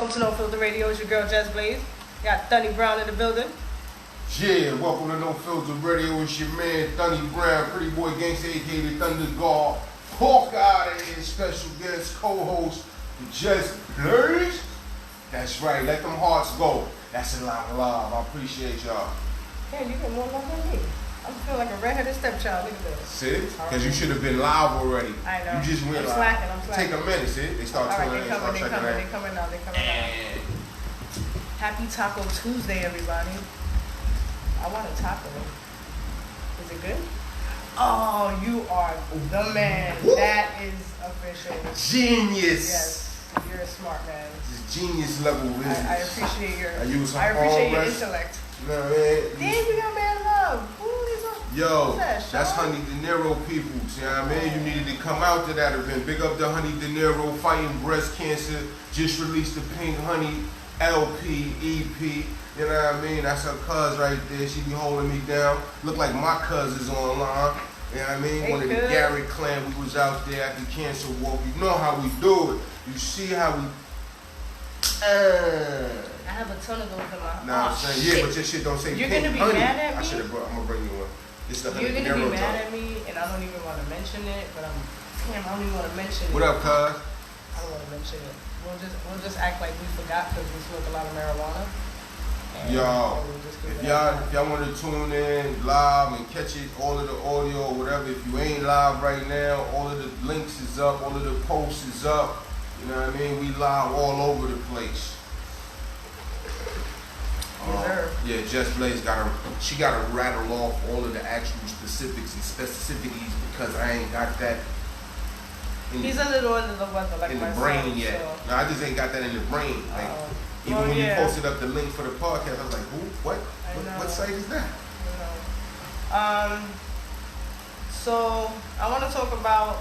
welcome to No Filter Radio. It's your girl JesBlaze. Got Thunny Brown in the building. Yeah, welcome to No Filter Radio. It's your man Thunny Brown, Pretty Boy Gangsta, aka the Thunder God. Fukkkouttahere, special guest co-host JesBlaze. That's right, let them hearts go. That's a lot of love. I appreciate y'all. Yeah, you get more love than me. I feel like a redheaded stepchild. Look at this. See? Because you should have been live already. I know. You just went I'm live. slacking. Take a minute, see? They start all right, tuning in, start checking out. They're coming out. Happy Taco Tuesday, everybody. I want a taco. Is it good? Oh, you are the man. Woo. That is official. Genius. Yes, you're a smart man. This genius level business. I appreciate your. I appreciate your intellect. No, man. Damn, you got man love. Yo, that's Honey De Niro people. See what I mean? You needed to come out to that event. Big up to Honey De Niro fighting breast cancer. Just released the Pink Honey LP, EP. You know what I mean? That's her cuz right there. She be holding me down. Look like my cuz is online. You know what I mean? Hey, one of the Gary clan. We was out there at the cancer walk. You know how we do it. You see how we... I have a ton of those in my house. Nah, I'm saying, yeah, but your shit don't say You're Pink gonna be Honey. mad at me? I should have brought, I'm gonna bring you one. You're gonna be mad at me, and I don't even want to mention it, but I don't even want to mention it. What up, cuz? I don't want to mention it. We'll just act like we forgot because we smoke a lot of marijuana. Yo, if y'all want to tune in live and catch it, all of the audio or whatever, if you ain't live right now, all of the links is up, all of the posts is up. You know what I mean? We live all over the place. Yeah, JesBlaze she gotta rattle off all of the actual specifics and specificities because I ain't got that. He's a little under the weather, like in the myself, brain yet. So. No, I just ain't got that in the brain. Like even when you posted up the link for the podcast, I was like, who? What site is that? So I want to talk about.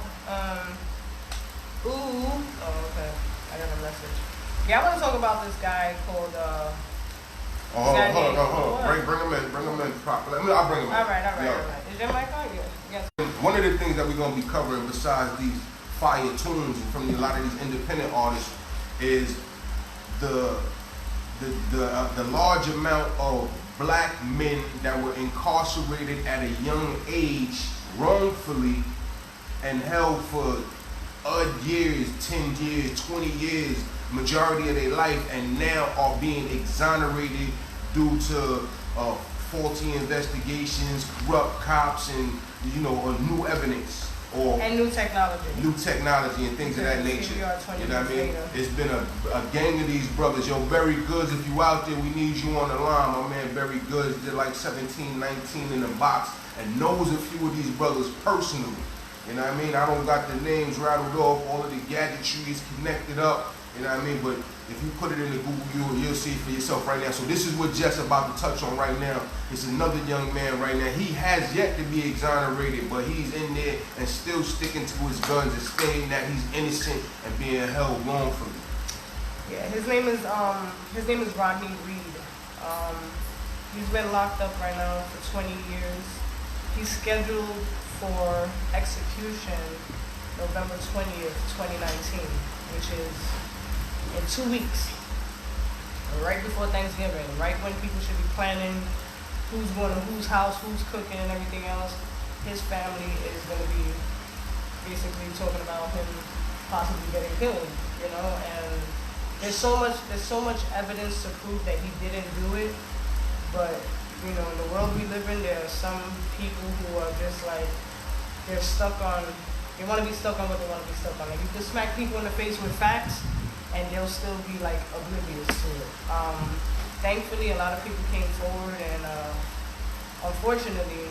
Okay, I got a message. Yeah, I want to talk about this guy called. Hold on. Bring him in properly. I'll bring him in. All right. Is your mic on? Yes. One of the things that we're going to be covering besides these fire tunes from a lot of these independent artists is the large amount of black men that were incarcerated at a young age wrongfully and held for odd years, 10 years, 20 years, majority of their life, and now are being exonerated due to faulty investigations, corrupt cops, and new evidence and new technology and things of that nature. You know what I mean? It's been a gang of these brothers. Yo, Barry Goods, if you out there, we need you on the line. My man Barry Goods did like 17, 19 in the box and knows a few of these brothers personally. You know what I mean? I don't got the names rattled off, all of the gadgetry is connected up. You know what I mean? But if you put it in the Google, you'll see it for yourself right now. So this is what Jess about to touch on right now. It's another young man right now. He has yet to be exonerated, but he's in there and still sticking to his guns and saying that he's innocent and being held wrongfully. Yeah, his name is Rodney Reed. He's been locked up right now for 20 years. He's scheduled for execution November 20th, 2019, which is in 2 weeks, right before Thanksgiving, right when people should be planning who's going to whose house, who's cooking and everything else. His family is going to be basically talking about him possibly getting killed, and there's so much evidence to prove that he didn't do it, but in the world we live in, there are some people who are just like, they want to be stuck on what they want to be stuck on. Like, you can smack people in the face with facts, and they'll still be like oblivious to it. Thankfully, a lot of people came forward, and unfortunately,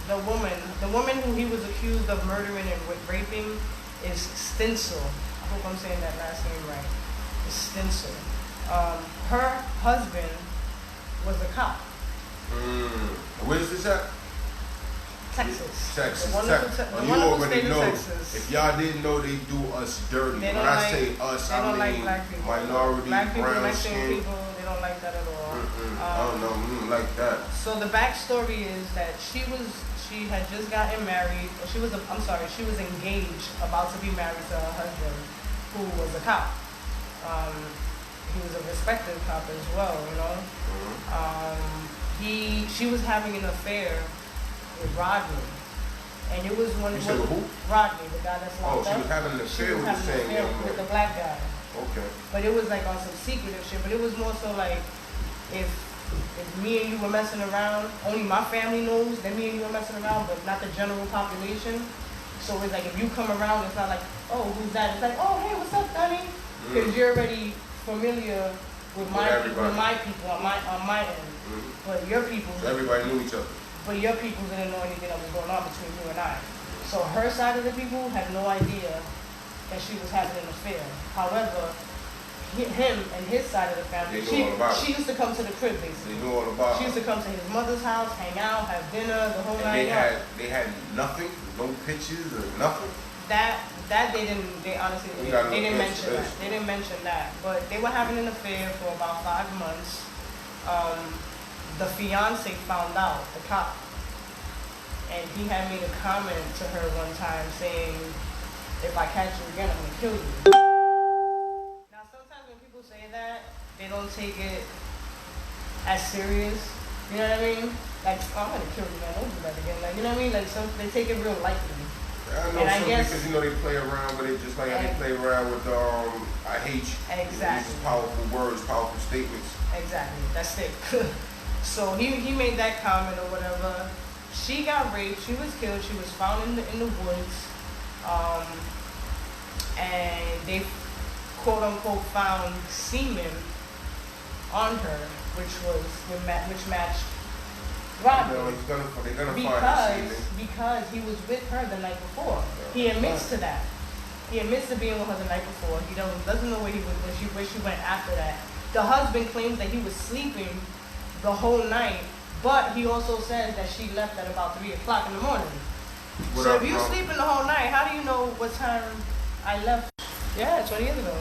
the woman who he was accused of murdering and raping is Stencil. I hope I'm saying that last name right. It's Stencil. Her husband was a cop. Where is this at? Texas. You already know. If y'all didn't know, they do us dirty. When I say us, I mean minority, brown skin. People, they don't like that at all. I don't know, like that. So the backstory is that she had just gotten married. She was engaged, about to be married to her husband, who was a cop. was a respected cop as well, you know. She was having an affair with Rodney, and it was one. You said who? Rodney, the guy that's locked up. Oh, she was having an affair with the same young man. With the black guy. Okay. But it was like on some secretive shit. But it was more so like if me and you were messing around, only my family knows that me and you were messing around, but not the general population. So it's like if you come around, it's not like, oh, who's that? It's like, oh, hey, what's up, Thunny? Because you're already familiar with my people on my end. But your people, so everybody knew each other. But your people didn't know anything that was going on between you and I. So her side of the people had no idea that she was having an affair. However, him and his side of the family, she used to come to the crib basically. They knew all about She used to come to his mother's house, hang out, have dinner, the whole night. They had nothing, no pictures or nothing. They honestly didn't mention that. They didn't mention that. But they were having an affair for about 5 months. The fiance found out, the cop, and he had made a comment to her one time saying, if I catch you again, I'm gonna kill you. Now sometimes when people say that, they don't take it as serious. You know what I mean? Like, oh, I'm gonna kill you, man, don't do that again. Like, you know what I mean? Like, they take it real lightly. I know some because you know they play around with it just like how they play around with I hate you. Exactly. These powerful words, powerful statements. Exactly. That's it. So he made that comment or whatever. She got raped. She was killed. She was found in the woods. And they quote unquote found semen on her, which matched Rodney. They're gonna find semen because he was with her the night before. He admits to that. He admits to being with her the night before. He doesn't know where she went after that. The husband claims that he was sleeping the whole night, but he also says that she left at about 3 o'clock in the morning. So if you sleeping the whole night, how do you know what time I left? Yeah, 20 years ago.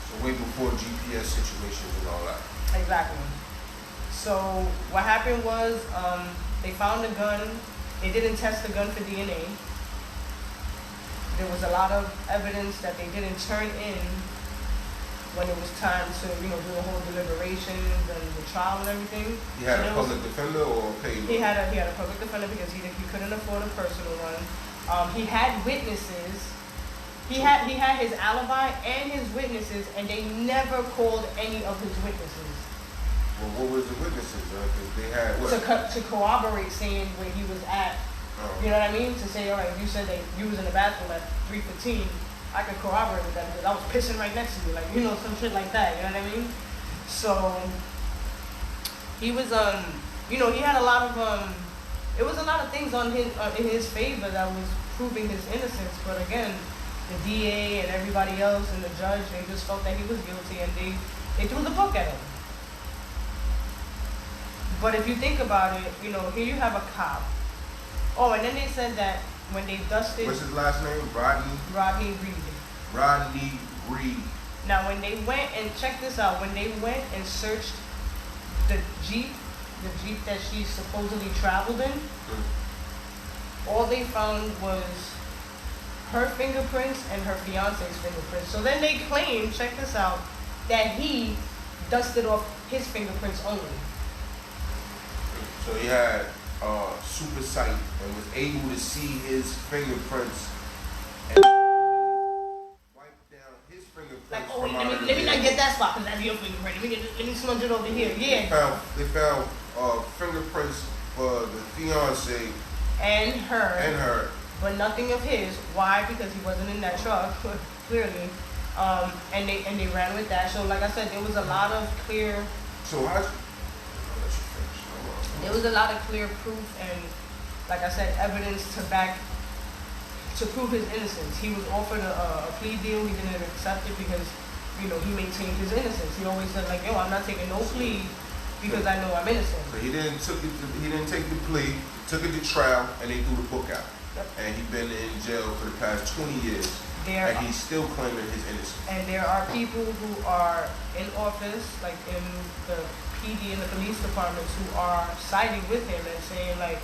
So way before GPS situations and all that. Exactly. So what happened was they found a gun. They didn't test the gun for DNA. There was a lot of evidence that they didn't turn in when it was time to, do the whole deliberations and the trial and everything. He had a public defender or paid? He had a public defender because he couldn't afford a personal one. He had witnesses. He had his alibi and his witnesses, and they never called any of his witnesses. Well, what was the witnesses? Because they had what? To corroborate saying where he was at. You know what I mean? To say, all right, you said that you was in the bathroom at 3:15. I could corroborate with that because I was pissing right next to you, like, some shit like that, you know what I mean? So, he was, he had a lot of, it was a lot of things in his favor that was proving his innocence, but again, the DA and everybody else and the judge, they just felt that he was guilty and they threw the book at him. But if you think about it, here you have a cop. Oh, and then they said that when they dusted... What's his last name? Rodney Reed. Rodney Reed. Now, when they went, and check this out, when they went and searched the Jeep that she supposedly traveled in, all they found was her fingerprints and her fiance's fingerprints. So then they claimed, check this out, that he dusted off his fingerprints only. So he had super sight and was able to see his fingerprints and wipe down his fingerprints. Like, oh wait, let me not get that spot because that's your fingerprint. Let me smudge it over here. Yeah. They found fingerprints for the fiance and her, but nothing of his. Why? Because he wasn't in that truck, clearly. And they ran with that. So like I said, there was a lot of clear. There was a lot of clear proof and, like I said, evidence to prove his innocence. He was offered a plea deal. He didn't accept it because, he maintained his innocence. He always said, like, yo, I'm not taking no plea because I know I'm innocent. So he didn't take the plea, took it to trial, and they threw the book out. Yep. And he's been in jail for the past 20 years. And he's still claiming his innocence. And there are people who are in office, like in the PD and the police departments, who are siding with him and saying, like,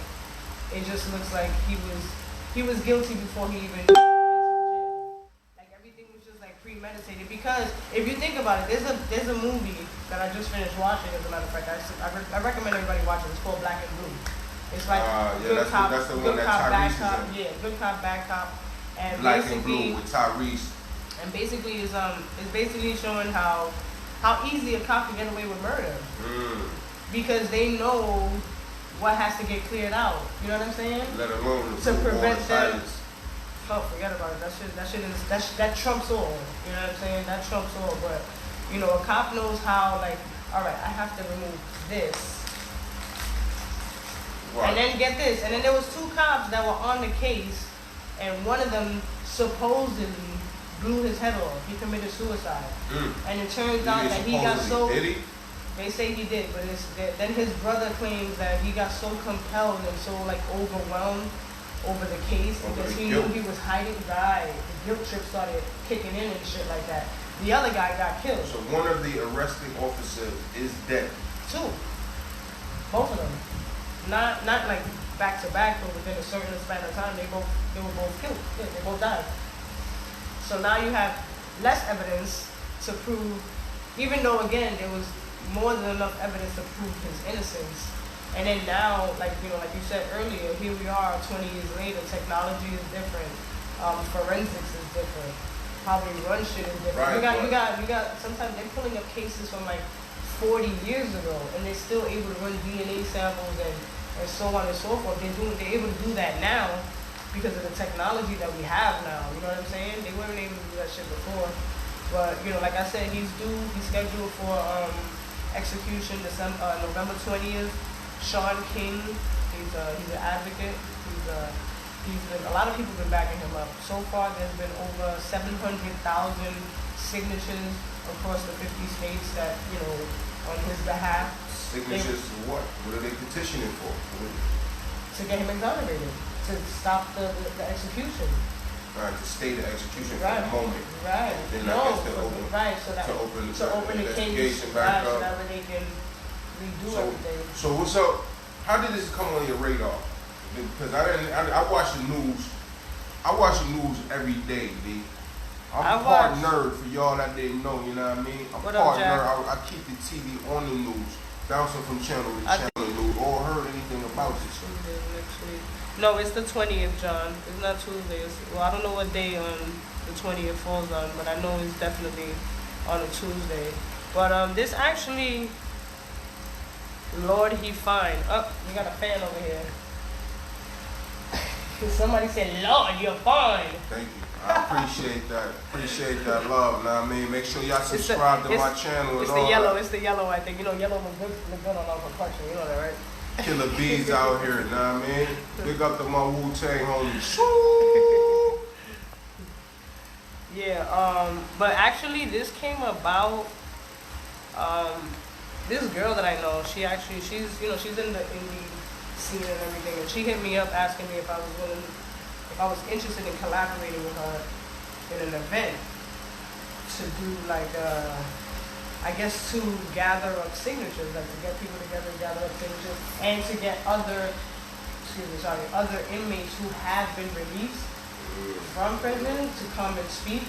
it just looks like he was guilty before he even went to jail. Like, everything was just like premeditated. premeditated because if you think about it, there's a movie that I just finished watching. As a matter of fact, I recommend everybody watch it. It's called Black and Blue. It's like good cop, that's the one good that cop, bad Tyrese cop. is in. Yeah, good cop, bad cop. And Black and Blue with Tyrese. And basically is basically showing how easy a cop can get away with murder. Because they know what has to get cleared out. You know what I'm saying? Let alone to prevent them. Oh, forget about it. That trumps all. You know what I'm saying? That trumps all. But you know, a cop knows how. Like, all right, I have to remove this. Right. And then get this. And then there was 2 cops that were on the case, and one of them supposedly blew his head off. He committed suicide. And it turns out that he got so. Did he? They say he did, but then his brother claims that he got so compelled and so like overwhelmed over the case because he knew he was hiding. Right, the guilt trip started kicking in and shit like that. The other guy got killed. So one of the arresting officers is dead. 2, both of them, not like back to back, but within a certain span of time, they were both killed. Yeah, they both died. So now you have less evidence to prove, even though again there was more than enough evidence to prove his innocence. And then now, like you said earlier, here we are 20 years later, technology is different, forensics is different, how we run shit is different. Right, you got, sometimes they're pulling up cases from like 40 years ago, and they're still able to run DNA samples and so on and so forth. They're able to do that now because of the technology that we have now, you know what I'm saying? They weren't able to do that shit before. But, like I said, he's scheduled for, execution November 20th. Sean King, he's an advocate. He's been, a lot of people have been backing him up. So far, there's been over 700,000 signatures across the 50 states that on his behalf. Signatures for what? What are they petitioning for? To get him exonerated, to stop the execution. Right, to stay the execution for the moment. Right. Then I guess to open the case back up. So that way they can redo everything. So what's up? How did this come on your radar? Because I watch the news. I watch the news every day, D. I'm part nerd for y'all that didn't know, you know what I mean? I'm part nerd. I keep the TV on the news, bouncing from channel to channel news, or heard anything about this. Next week. No, it's the 20th, John. It's not Tuesday. Well, I don't know what day on the 20th falls on, but I know it's definitely on a Tuesday. But this actually, Lord, he fine. Oh, we got a fan over here. Somebody said, Lord, you're fine. Thank you. I appreciate that. Appreciate that love. Know what I mean? Make sure y'all subscribe to my channel. It's the yellow. It's the yellow, I think. Yellow look good on our complexion. You know that, right? Killer bees out here, know what I mean? Big up to my Wu-Tang homies. Yeah, but actually this came about, this girl that I know, she's in the indie scene and everything, and she hit me up asking me if I was interested in collaborating with her in an event to do like I guess to gather up signatures, like to get people together to gather up signatures, and to get other inmates who have been released from prison to come and speak.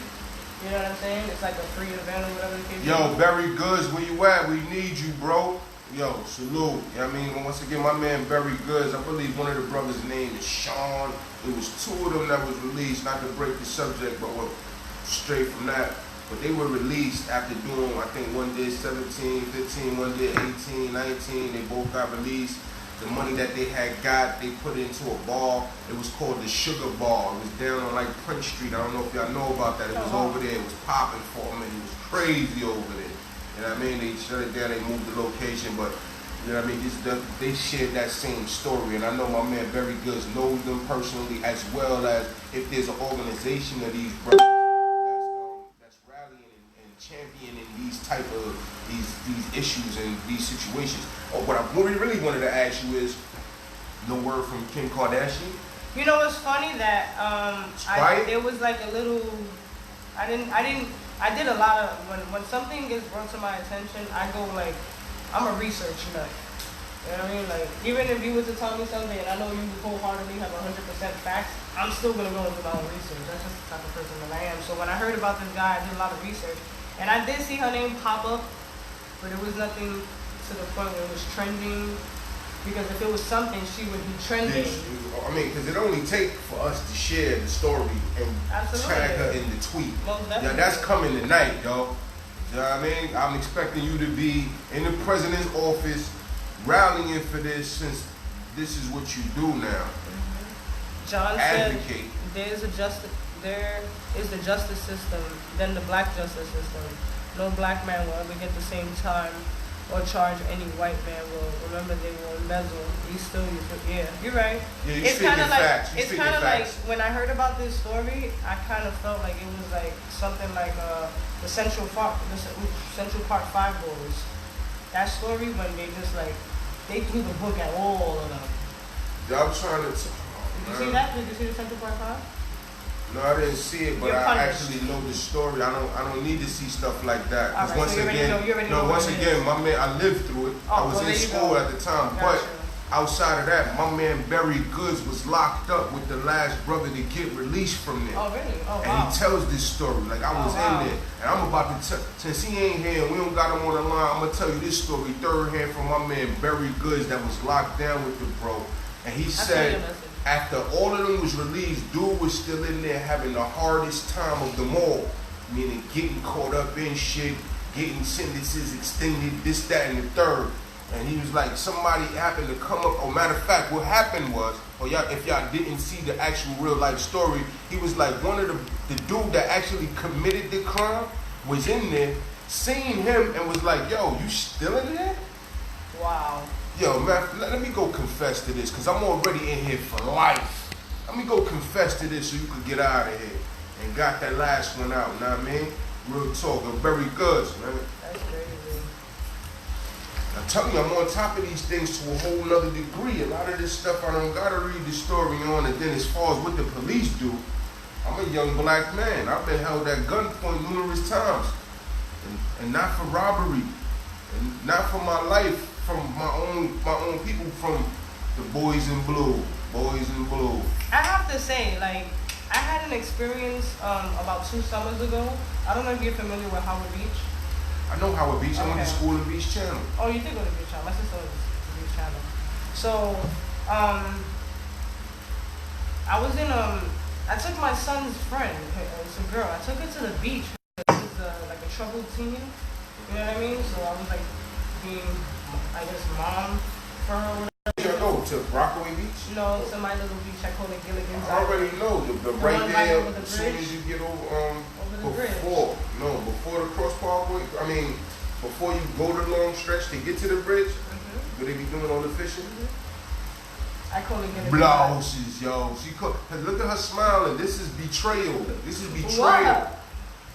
You know what I'm saying? It's like a free event or whatever the case. Yo, Very Goods, where you at? We need you, bro. Yo, salute. You know what I mean? Once again, my man Very Goods, I believe one of the brothers' name is Sean. It was 2 of them that was released, not to break the subject, but straight from that. But they were released after doing, I think one did 17, 15, one did 18, 19. They both got released. The money that they had got, they put it into a bar. It was called the Sugar Bar. It was down on like Prince Street. I don't know if y'all know about that. It was over there. It was popping for them, and it was crazy over there. You know what I mean? They shut it down. They moved the location, but you know what I mean? They shared that same story, and I know my man Very Goods knows them personally, as well as if there's an organization of these brothers that's rallying and championing these type of these issues and these situations. What we really wanted to ask you is, no word from Kim Kardashian? You know, it's funny that there was like a little. I did a lot of when something gets brought to my attention, I go like, I'm a research nut. You know what I mean? Like, even if you were to tell me something and I know you wholeheartedly have 100% facts, I'm still gonna go and do my own research. That's just the type of person that I am. So when I heard about this guy, I did a lot of research. And I did see her name pop up, but it was nothing to the point where it was trending. Because if it was something, she would be trending. I mean, because it only takes for us to share the story and tag her in the tweet. Yeah, that's coming tonight, yo. You know what I mean? I'm expecting you to be in the president's office rallying for this, since this is what you do now. John Advocate. Said there is the justice system, then the black justice system. No black man will ever get the same time or charge any white man will. Remember, they will embezzle. Yeah, you're right. Yeah, it's kind of like when I heard about this story, I kind of felt like it was like something like the Central Park 5 boys. That story when they just like they threw the book at all of them. Yeah, I'm trying to. Did you see that? Did you see the Central Park 5? No, I didn't see it, but I actually know the story. I don't need to see stuff like that. Because once again, my man, I lived through it. I was in school at the time, but outside of that, my man Barry Goods was locked up with the last brother to get released from there. Oh, really? Oh, wow. And he tells this story. Like, I was in there. And I'm about to tell, since he ain't here and we don't got him on the line, I'm going to tell you this story third hand from my man Barry Goods that was locked down with the bro. And he said, after all of them was released, dude was still in there having the hardest time of them all. Meaning getting caught up in shit, getting sentences extended, this, that, and the third. And he was like, somebody happened to come up. Oh, matter of fact, what happened was, if y'all didn't see the actual real life story, he was like, one of the dude that actually committed the crime was in there, seen him and was like, yo, you still in there? Wow. Yo, man, let me go confess to this, because I'm already in here for life. Let me go confess to this so you can get out of here. And got that last one out, you know what I mean? Real talk, I'm very good, man. That's crazy. I'm telling you, I'm on top of these things to a whole nother degree. A lot of this stuff I don't gotta read the story on, and then as far as what the police do, I'm a young black man. I've been held at gunpoint numerous times. And not for robbery. And not for my life. From my own people, from the Boys in Blue. I have to say, like, I had an experience about 2 summers ago. I don't know if you're familiar with Howard Beach. I know Howard Beach. I went to school in Beach Channel. Oh, you did go to Beach Channel. My sister went to Beach Channel. So, I was in I took my son's friend. It's a girl. I took her to the beach. She's like a troubled teen. You know what I mean? So I was like being, I guess, mom for her. Did you go to Rockaway Beach? No, to my little beach. I call it Gilligan's I already know. The right there, as soon as you get over the bridge. Before the cross parkway. I mean, before you go the long stretch to get to the bridge, where they be doing all the fishing. I call it Gilligan's blouses, yo. Look at her smiling. This is betrayal. What?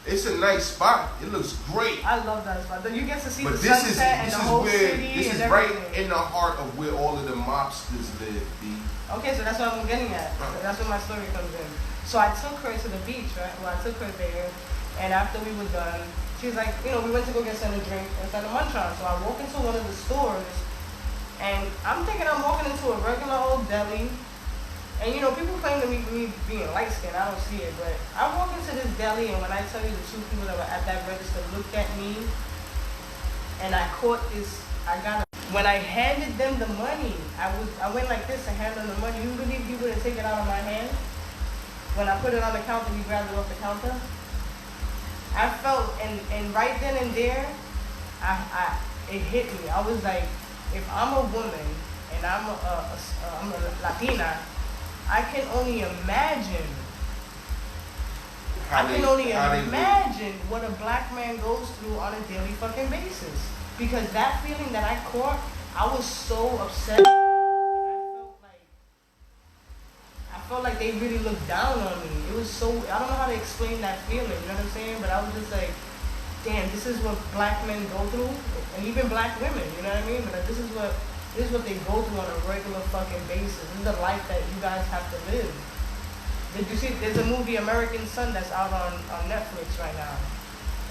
It's a nice spot. It looks great. I love that spot. You get to see the sunset and the whole city. This is right in the heart of where all of the mobsters live, B. Okay, so that's what I'm getting at. That's where my story comes in. So I took her to the beach, right? Well, I took her there, and after we were done, she was like, we went to go get something to drink inside the Munchon. So I walk into one of the stores, and I'm thinking I'm walking into a regular old deli. And people claim to me being light-skinned. I don't see it, but I walk into this deli, and when I tell you the 2 people that were at that register looked at me, and I caught this, when I handed them the money, I went like this to hand them the money. You believe he wouldn't take it out of my hand? When I put it on the counter, he grabbed it off the counter. I felt, and right then and there, it hit me. I was like, if I'm a woman and I'm a Latina, I can only imagine. What a black man goes through on a daily fucking basis. Because that feeling that I caught, I was so upset. I felt like they really looked down on me. It was so, I don't know how to explain that feeling, you know what I'm saying? But I was just like, damn, this is what black men go through. And even black women, you know what I mean? But this is what they go through on a regular fucking basis. This is the life that you guys have to live. Did you see, there's a movie, American Son, that's out on Netflix right now.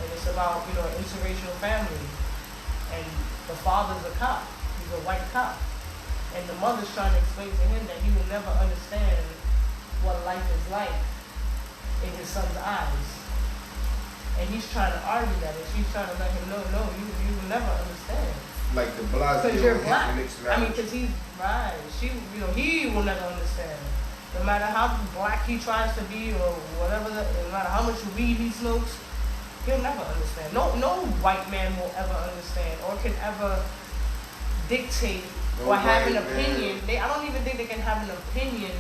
And it's about, an interracial family. And the father's a cop. He's a white cop. And the mother's trying to explain to him that he will never understand what life is like in his son's eyes. And he's trying to argue that, and she's trying to let him know, no, you will never understand. Like the Blasio. Because you're black. I mean, because he's right. He will never understand. No matter how black he tries to be or whatever, no matter how much weed he smokes, he'll never understand. No white man will ever understand or can ever dictate or have an opinion. I don't even think they can have an opinion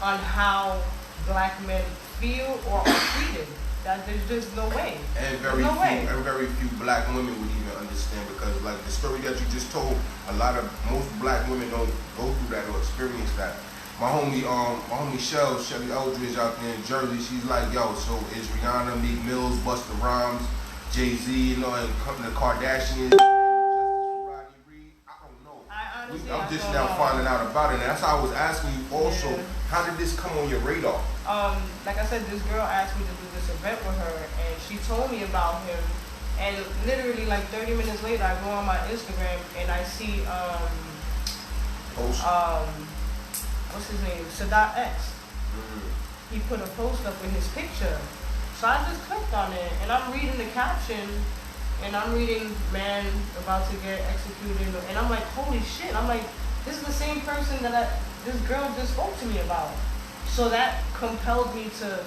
on how black men feel or are treated. There's just no way. And very few black women would even understand, because like the story that you just told, most black women don't go through that or experience that. My homie Shelly Eldridge out there in Jersey, she's like, yo, so is Rihanna, Meek Mills, Busta Rhymes, Jay-Z, you know, and the Kardashians, Justice for Rodney Reed? I don't know. I'm just now finding out about it, and that's how I was asking you also, how did this come on your radar? Like I said, this girl asked me to do this event with her, and she told me about him, and literally like 30 minutes later, I go on my Instagram, and I see, what's his name? Sadat X. He put a post up with his picture. So I just clicked on it, and I'm reading the caption, and I'm reading, man about to get executed, and I'm like, holy shit. I'm like, this is the same person that this girl just spoke to me about. So that compelled me to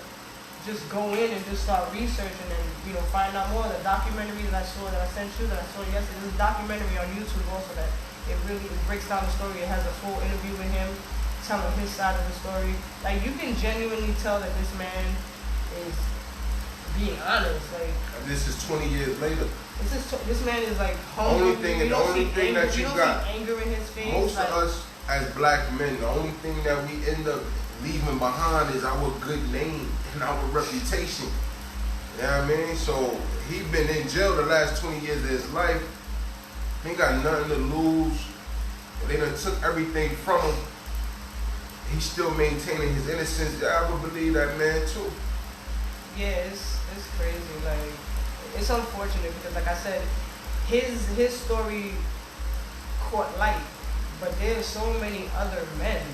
just go in and just start researching and, you know, find out more. The documentary that I sent you, that I saw yesterday, there's a documentary on YouTube also that it breaks down the story. It has a full interview with him, telling his side of the story. Like, you can genuinely tell that this man is being honest. Like, this is 20 years later. This man is like hungry. The only thing that you got, anger in his face. Most of us as black men, the only thing that we end up leaving behind is our good name and our reputation. You know what I mean? So he been in jail the last 20 years of his life. He got nothing to lose. They done took everything from him. He's still maintaining his innocence. Yeah, I would believe that man too. Yeah, it's crazy. Like, it's unfortunate because, like I said, his story caught light, but there's so many other men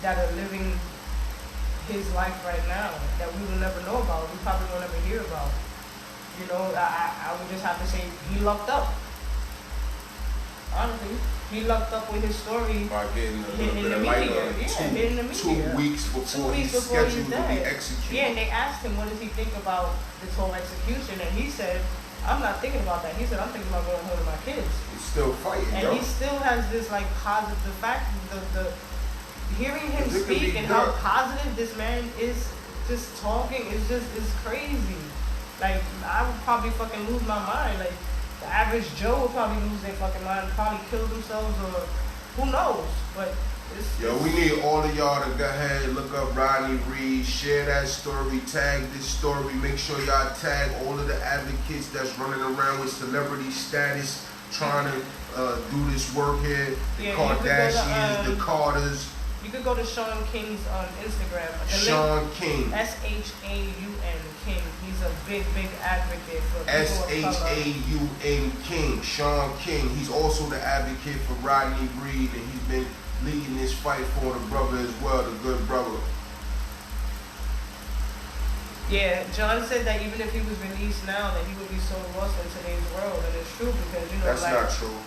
that are living his life right now that we will never know about. We probably will never hear about. You know, I would just have to say he lucked up. Honestly, he lucked up with his story. By getting a little bit of light on it. 2 weeks before he's scheduled to be executed. Yeah, and they asked him, what does he think about this whole execution? And he said, I'm not thinking about that. He said, I'm thinking about going home to my kids. He's still fighting, and he still has this, like, positive, the fact, the hearing him speak and how positive this man is just talking is crazy. Like, I would probably fucking lose my mind. Like, the average Joe would probably lose their fucking mind, probably kill themselves, or who knows. But yo, we need all of y'all to go ahead, look up Rodney Reed, share that story, tag this story, make sure y'all tag all of the advocates that's running around with celebrity status, trying to do this work here. The Kardashians, the Carters. You could go to Sean King's Instagram. Sean King. SHAUN King. He's a big advocate for people of color. SHAUN King. Sean King. He's also the advocate for Rodney Reed, and he's been leading this fight for the brother as well, the good brother. Yeah, John said that even if he was released now, that he would be so lost in today's world, and it's true because, you know, that's not true.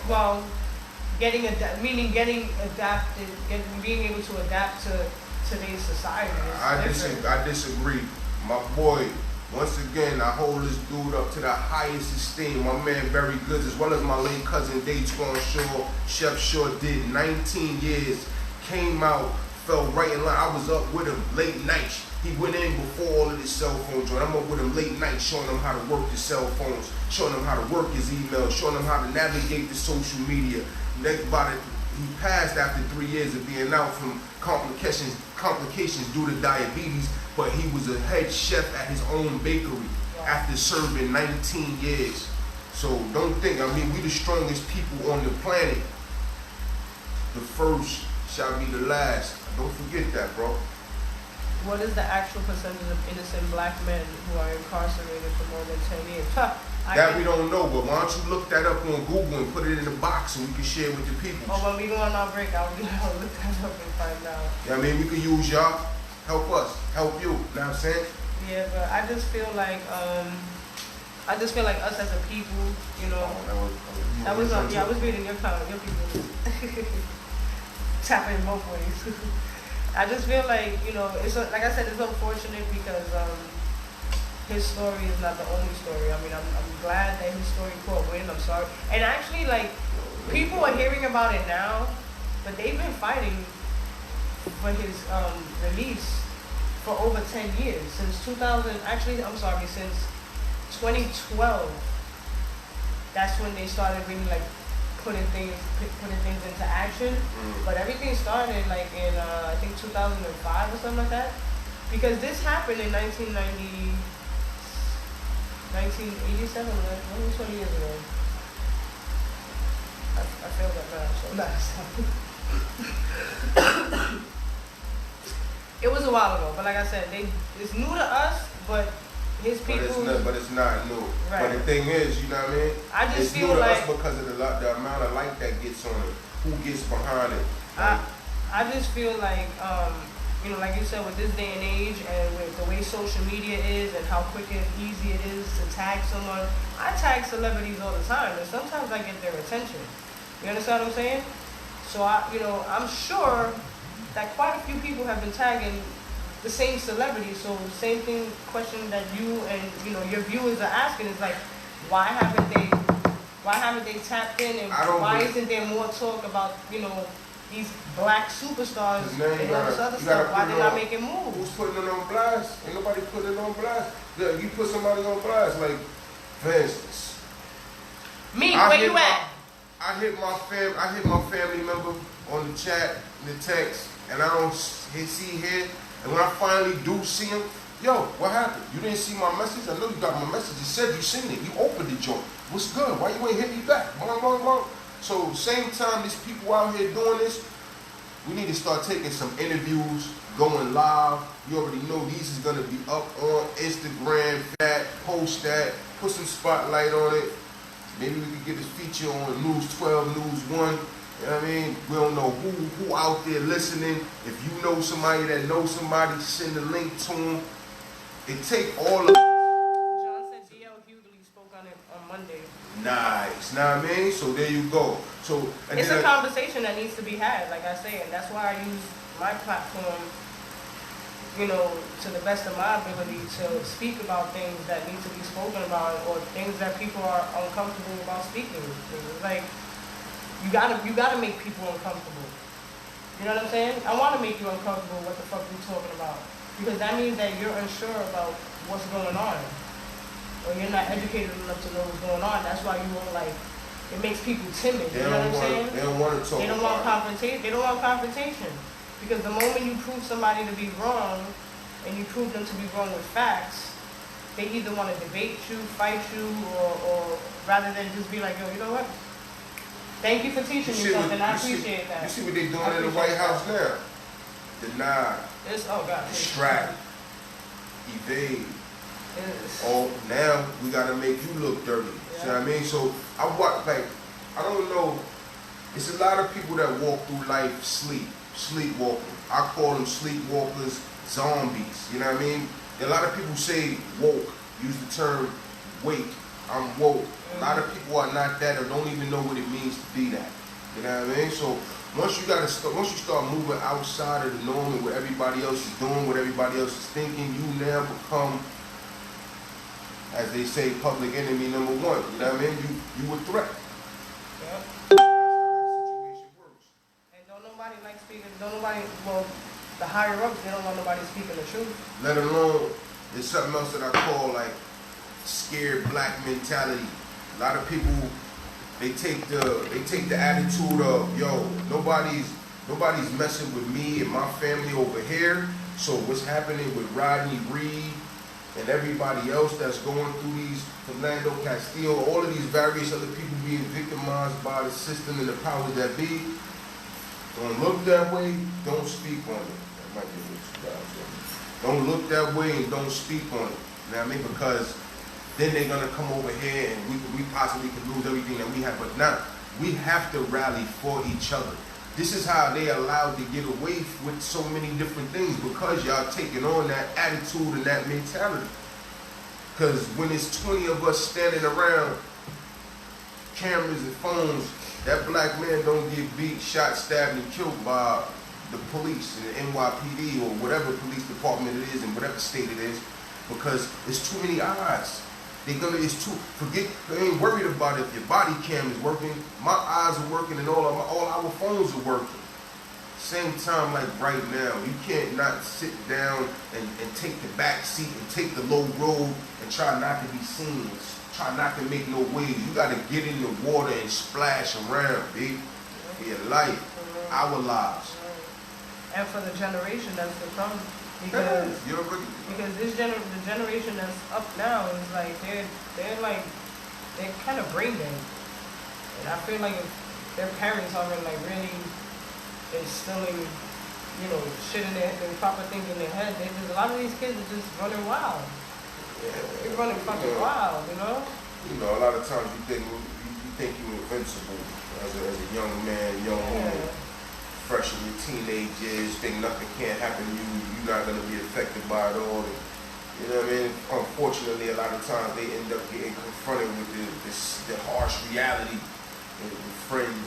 Well, being able to adapt to today's society. I disagree. My boy, once again, I hold this dude up to the highest esteem. My man Very Goods, as well as my late cousin Daytwan Shaw. Chef Shaw did 19 years, came out, fell right in line. I was up with him late nights. He went in before all of his cell phones, and I'm up with him late night showing him how to work the cell phones, showing him how to work his email, showing him how to navigate the social media. He passed after 3 years of being out from complications due to diabetes, but he was a head chef at his own bakery after serving 19 years. So don't think, we the strongest people on the planet. The first shall be the last. Don't forget that, bro. What is the actual percentage of innocent black men who are incarcerated for more than 10 years? Huh, we don't know, but why don't you look that up on Google and put it in the box so we can share with the people? Oh, when we go on our break, I'll look that up and find out. Yeah, I mean, we could use y'all. Help us. Help you. You know what I'm saying? Yeah, but I just feel like us as a people, you know. I was reading your comment, your people. Tapping both ways. I just feel like, you know, it's like I said, it's unfortunate because his story is not the only story. I mean, I'm glad that his story caught wind. I'm sorry. And actually, like, people are hearing about it now, but they've been fighting for his release for over 10 years. Since 2012. That's when they started really, like, putting things into action. But everything started like in I think 2005 or something like that, because this happened in 1987, only 20 years ago. I failed that math so last. It was a while ago, but like I said, it's new to us, but his people. But it's not new. Right. But the thing is, you know what I mean? I just it's feel new to like us because of the amount of light that gets on it. Who gets behind it? I just feel like, you know, like you said, with this day and age and with the way social media is and how quick and easy it is to tag someone. I tag celebrities all the time, and sometimes I get their attention. You understand what I'm saying? So I'm sure that quite a few people have been tagging the same celebrity. So same question that you and, you know, your viewers are asking is like, why haven't they tapped in, and why isn't there more talk about, you know, these black superstars and all this other stuff? Why they're not making moves? Who's putting it on blast? Ain't nobody putting it on blast. Yeah, you put somebody on blast, like, for instance. Me, where you at? I hit my family member on the chat, in the text, and I don't see here. And when I finally do see him, yo, what happened? You didn't see my message? I know you got my message. You said you seen it. You opened the joint. What's good? Why you ain't hit me back? Blah, blah, blah. So same time these people out here doing this, we need to start taking some interviews, going live. You already know these is gonna be up on Instagram, post that, put some spotlight on it. Maybe we could get this feature on News 12, News 1. You know what I mean? We don't know who out there listening. If you know somebody that knows somebody, send the link to them. It take all of us. John said D.L. Hughley spoke on it on Monday. Nice. Know what I mean? So there you go. So it's a conversation that needs to be had, like I say, and that's why I use my platform, you know, to the best of my ability to speak about things that need to be spoken about, or things that people are uncomfortable about speaking. It's like, you gotta make people uncomfortable. You know what I'm saying? I want to make you uncomfortable. What the fuck we talking about? Because that means that you're unsure about what's going on, or you're not educated enough to know what's going on. That's why you won't, like. It makes people timid. You know what I'm saying? They don't want to talk. They don't want confrontation. They don't want confrontation, because the moment you prove somebody to be wrong, and you prove them to be wrong with facts, they either want to debate you, fight you, or rather than just be like, yo, you know what? Thank you for teaching me something. I appreciate that. You see what they're doing in the White House now? Deny. Oh God. Distract. Evade. Oh, now we gotta make you look dirty. Yeah. See what I mean? So I don't know. It's a lot of people that walk through life sleepwalking. I call them sleepwalkers, zombies. You know what I mean? A lot of people say woke. Use the term wake. I'm woke. A lot of people are not that, or don't even know what it means to be that. You know what I mean? So once you start moving outside of the norm and what everybody else is doing, what everybody else is thinking, you now become, as they say, public enemy number one. You know what I mean? You a threat. Yep. That's how that situation works. And don't nobody like speaking. Well, the higher ups, they don't want nobody speaking the truth. Let alone, there's something else that I call like scared black mentality. A lot of people, they take the attitude of, yo, nobody's messing with me and my family over here. So what's happening with Rodney Reed and everybody else that's going through these, Philando Castile, all of these various other people being victimized by the system and the powers that be, don't look that way, don't speak on it. That might be what you guys Don't look that way and don't speak on it. You know what I mean? Because then they're gonna come over here and we possibly could lose everything that we have. But now we have to rally for each other. This is how they allowed to get away with so many different things, because y'all taking on that attitude and that mentality. Because when it's 20 of us standing around, cameras and phones, that black man don't get beat, shot, stabbed, and killed by the police and the NYPD or whatever police department it is in whatever state it is, because it's too many eyes. They ain't worried about if your body cam is working. My eyes are working and all our phones are working. Same time, like right now, you can't not sit down and take the back seat and take the low road and try not to be seen. Try not to make no waves. You gotta get in the water and splash around, B. For your life, our lives. And for the generation that's to come. Because the generation that's up now is like they're kind of brain dead, and I feel like if their parents aren't like really instilling, shit in their proper things in their head, a lot of these kids are just running wild. Yeah, they're running fucking wild, a lot of times you think you're invincible as a young man, young woman. Fresh in your teenage years, think nothing can't happen to you, you're not going to be affected by it all. And, you know what I mean? Unfortunately, a lot of times they end up getting confronted with the harsh reality, and friends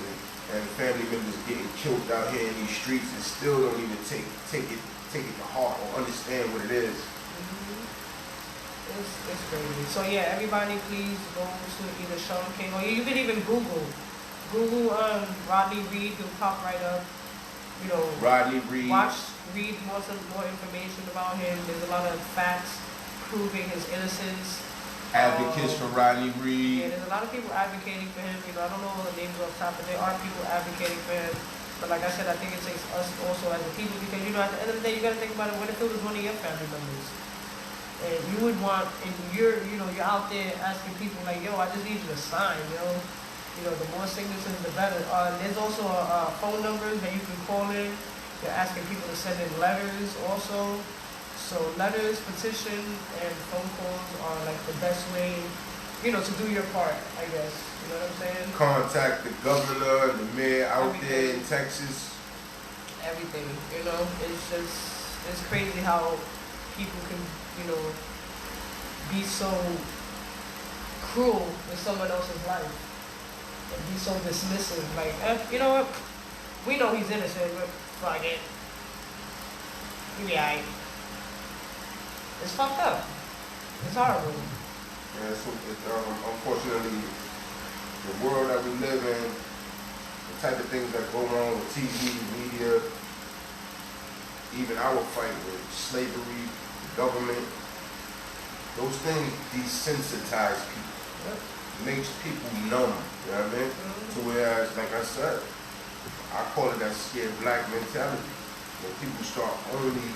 and family members getting killed out here in these streets and still don't even take it to heart or understand what it is. It's crazy. So yeah, everybody please go to either Sean King, or you can even Google Rodney Reed, will pop right up. Rodney Reed. Read more information about him. There's a lot of facts proving his innocence. Advocates for Rodney Reed. Yeah, there's a lot of people advocating for him. I don't know all the names off top, but there are people advocating for him. But like I said, I think it takes us also as a people, because at the end of the day, you got to think about it. What if it was one of your family members? And you would want, and you're out there asking people like, yo, I just need you to sign, the more signatures, the better. There's also phone numbers that you can call in. They're asking people to send in letters also. So letters, petition, and phone calls are like the best way, to do your part, I guess. You know what I'm saying? Contact the governor and the mayor out there in Texas. Everything, it's crazy how people can, be so cruel with someone else's life. And be so dismissive, like, you know what? We know he's innocent, but fuck it. He'll be alright. It's fucked up. It's horrible. Yeah, unfortunately, the world that we live in, the type of things that go on with TV, media, even our fight with slavery, the government, those things desensitize people. Yep. Makes people numb, you know what I mean? To whereas, like I said, I call it that scared black mentality. When people start only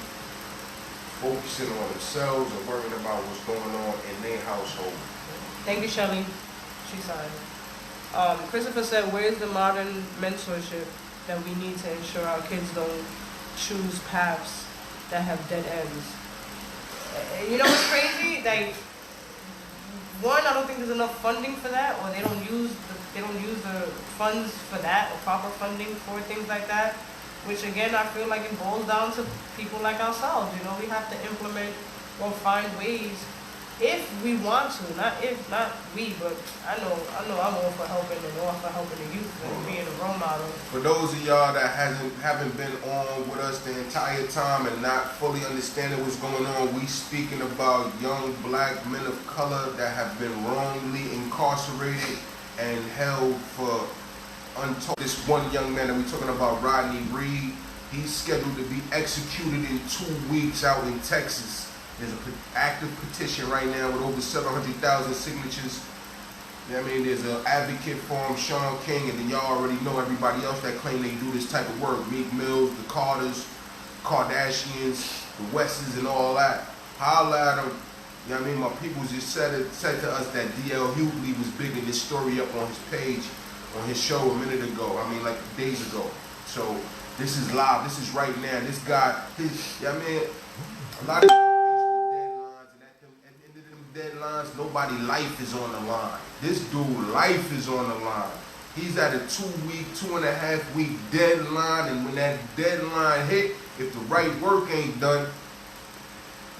focusing on themselves and worrying about what's going on in their household. Thank you, Shelly. She signed. Christopher said, where's the modern mentorship that we need to ensure our kids don't choose paths that have dead ends? You know what's crazy? Like, one, I don't think there's enough funding for that, or they don't use the funds for that, or proper funding for things like that. Which again, I feel like it boils down to people like ourselves. We have to implement or find ways, if we want to, not we, but I know I'm all for helping the youth and being a role model. For those of y'all that haven't been on with us the entire time and not fully understanding what's going on, we speaking about young black men of color that have been wrongly incarcerated and held for untold. This one young man that we're talking about, Rodney Reed, he's scheduled to be executed in 2 weeks out in Texas. There's an active petition right now with over 700,000 signatures. There's an advocate for him, Sean King, and then y'all already know everybody else that claim they do this type of work. Meek Mills, the Carters, Kardashians, the Wests, and all that. Holla at them. My people just said to us that D.L. Hughley was bigging this story up on his page, on his show a minute ago. Like days ago. So this is live. This is right now. This guy, A lot of y'all faced with deadlines, and at the end of them deadlines, nobody's life is on the line. This dude, life is on the line. He's at a 2-week, 2.5-week deadline, and when that deadline hit, if the right work ain't done,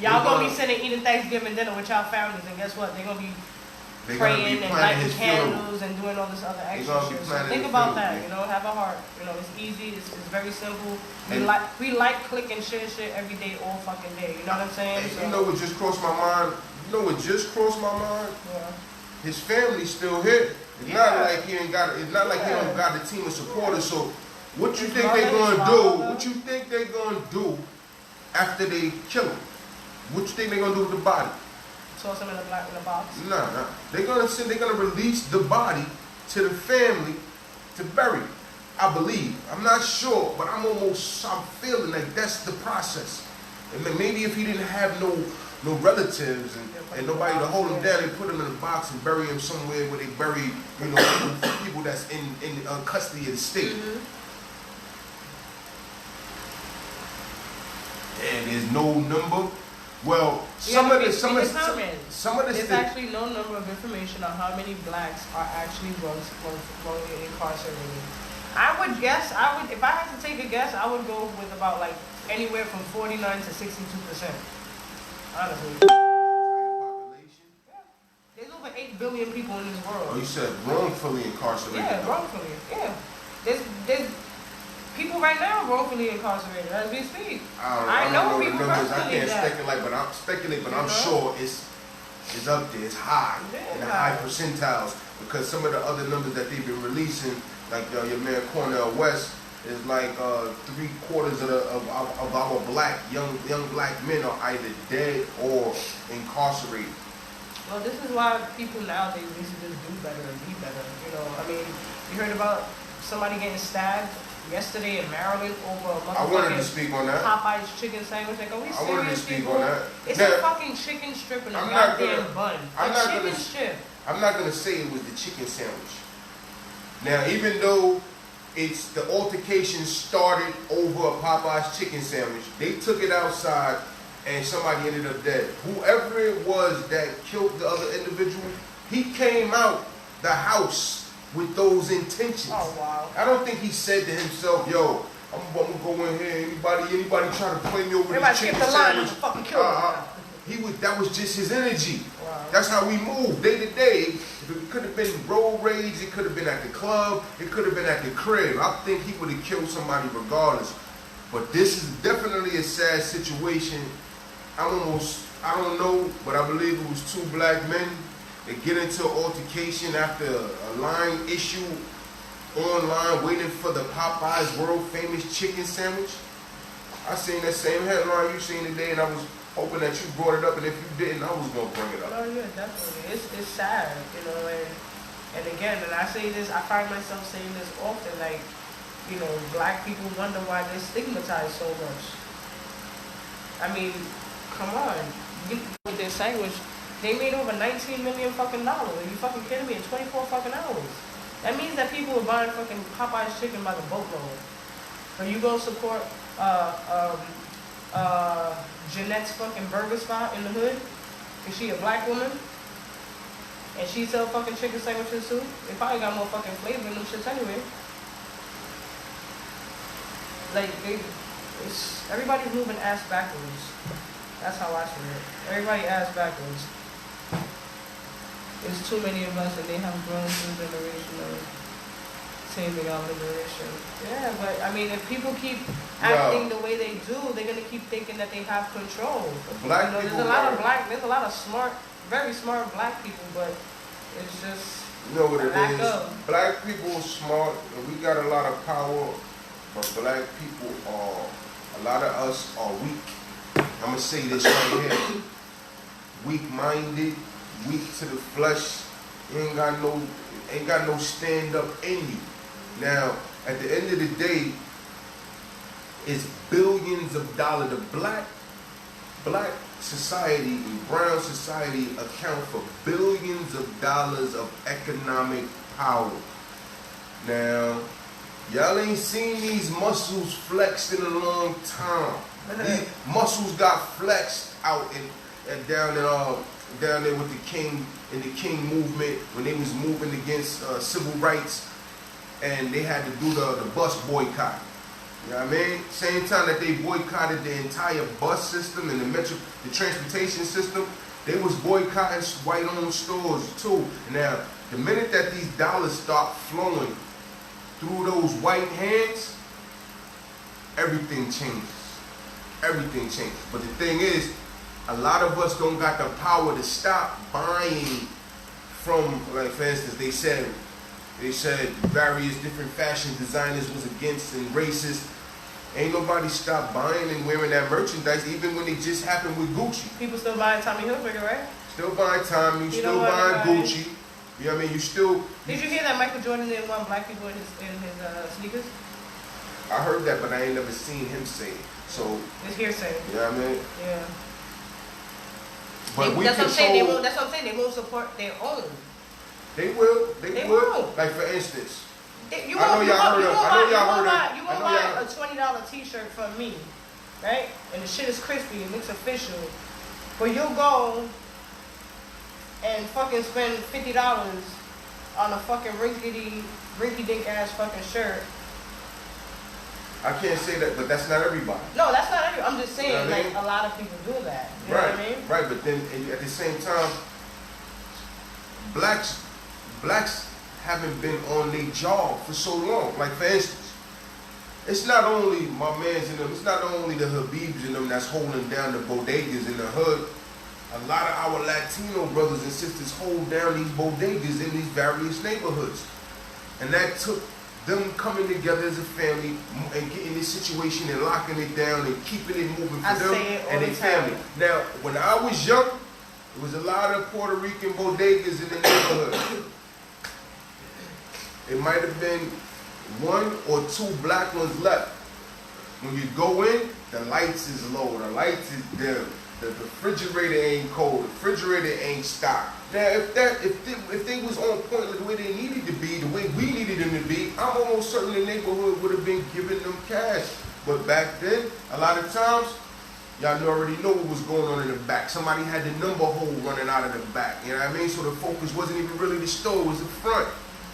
y'all gonna be sitting eating Thanksgiving dinner with y'all families, and guess what? They're gonna be praying and lighting candles and doing all this other extra shit. So think about that, you know, have a heart. You know, it's easy, it's very simple. We like click and share shit every day, all fucking day. You know what I'm saying? So, you know what just crossed my mind? You know what just crossed my mind? Yeah. His family's still here. It's not like he ain't got. It's not like he don't got a team of supporters. So, what you think they gonna do? What you think they gonna do after they kill him? What you think they gonna do with the body? Toss him in a box? Nah. They're gonna release the body to the family to bury it. I believe. I'm not sure, but I'm feeling like that's the process. And maybe if he didn't have no relatives and nobody to hold him down, they put him in a box and bury him somewhere where they bury, you know, people that's in custody of the state. And there's no number. Well, there's actually no number of information on how many blacks are actually wrongly incarcerated. I would guess, if I had to take a guess, I would go with about like anywhere from 49 to 62%. Honestly. Population? Yeah. There's over 8 billion people in this world. Oh, you said wrongfully incarcerated? Yeah, wrongfully. Yeah. There's people right now wrongfully incarcerated as we speak. I know people personally. I can't speculate, but I'm sure it's up there. It's high in the high percentiles, because some of the other numbers that they've been releasing, like your man Cornel West, is like 3/4 of our young black men are either dead or incarcerated. Well, this is why people nowadays need to just do better and be better. You know, I mean, you heard about somebody getting stabbed yesterday in Maryland over a motherfucking I wanted to speak on that. Popeye's chicken sandwich. Like, are we serious? I wanted to speak on that. It's a fucking chicken strip and a goddamn bun. A chicken strip. I'm not gonna say it was the chicken sandwich. Now, even though the altercation started over a Popeye's chicken sandwich, they took it outside and somebody ended up dead. Whoever it was that killed the other individual, he came out the house with those intentions. Oh, wow. I don't think he said to himself, yo, I'm gonna go in here, anybody try to play me over this chicken sandwich. Fucking kill that was just his energy. Wow. That's how we move day to day. It could have been road rage, it could have been at the club, it could have been at the crib. I think he would have killed somebody regardless. But this is definitely a sad situation. I don't know, but I believe it was 2 black men that get into an altercation after a line issue online waiting for the Popeye's world famous chicken sandwich. I seen that same headline you seen today, and I was hoping that you brought it up, and if you didn't, I was going to bring it up. Oh yeah, definitely. It's sad, you know, and again, and I say this, I find myself saying this often, like, you know, black people wonder why they're stigmatized so much. I mean, come on, with their sandwich, they made over $19 million fucking dollars. Are you fucking kidding me? In 24 fucking hours. That means that people are buying fucking Popeye's chicken by the boatload. Are you gonna support Jeanette's fucking burger spot in the hood? Is she a black woman? And she sell fucking chicken sandwiches too? They probably got more fucking flavor in them shits anyway. Like, everybody's moving ass backwards. That's how I see it. Everybody ass backwards. There's too many of us, and they have grown through generational taming our liberation. Yeah, but I mean, if people keep acting the way they do, they're gonna keep thinking that they have control. Black you know, people, there's a lot of smart, very smart black people, but it's just what it is. Black people are smart, and we got a lot of power, but black people a lot of us are weak. I'm gonna say this right here: weak-minded, weak to the flesh. You ain't got no stand up in you. Now, at the end of the day, it's billions of dollars. The black society and brown society account for billions of dollars of economic power. Now, y'all ain't seen these muscles flexed in a long time. These muscles got flexed out and down there with the King in the King movement when they was moving against civil rights, and they had to do the bus boycott. You know what I mean? Same time that they boycotted the entire bus system and the transportation system, they was boycotting white-owned stores too. Now, the minute that these dollars start flowing through those white hands, everything changes. Everything changes. But the thing is, a lot of us don't got the power to stop buying from, like for instance, they said various different fashion designers was against and racist. Ain't nobody stopped buying and wearing that merchandise, even when it just happened with Gucci. People still buying Tommy Hilfiger, right? Still buying Tommy, still buying Gucci. You know what I mean? You still... Did you hear that Michael Jordan didn't want black people in his sneakers? I heard that, but I ain't never seen him say it. So... It's hearsay. You know what I mean? Yeah. But that's what I'm saying. That's what I'm saying. They won't support their own. They will. They will. Like for instance... You won't buy a $20 t-shirt from me, right? And the shit is crispy and looks official. But you'll go and fucking spend $50 on a fucking rinky-dink ass fucking shirt. I can't say that, but that's not everybody. No, that's not everybody. I'm just saying, you know like, I mean? a lot of people do that. You right, know what I mean? Right, but then at the same time, blacks haven't been on their job for so long. Like for instance, it's not only my mans in them, it's not only the Habibs in them that's holding down the bodegas in the hood. A lot of our Latino brothers and sisters hold down these bodegas in these various neighborhoods. And that took them coming together as a family and getting this situation and locking it down and keeping it moving for them and their family. Now, when I was young, there was a lot of Puerto Rican bodegas in the neighborhood. It might have been one or two black ones left. When you go in, the lights is low, the lights is dim, the refrigerator ain't cold, the refrigerator ain't stocked. Now, if they was on point the way they needed to be, the way we needed them to be, I'm almost certain the neighborhood would have been giving them cash. But back then, a lot of times, y'all already know what was going on in the back. Somebody had the number hole running out of the back. You know what I mean? So the focus wasn't even really the store, it was the front.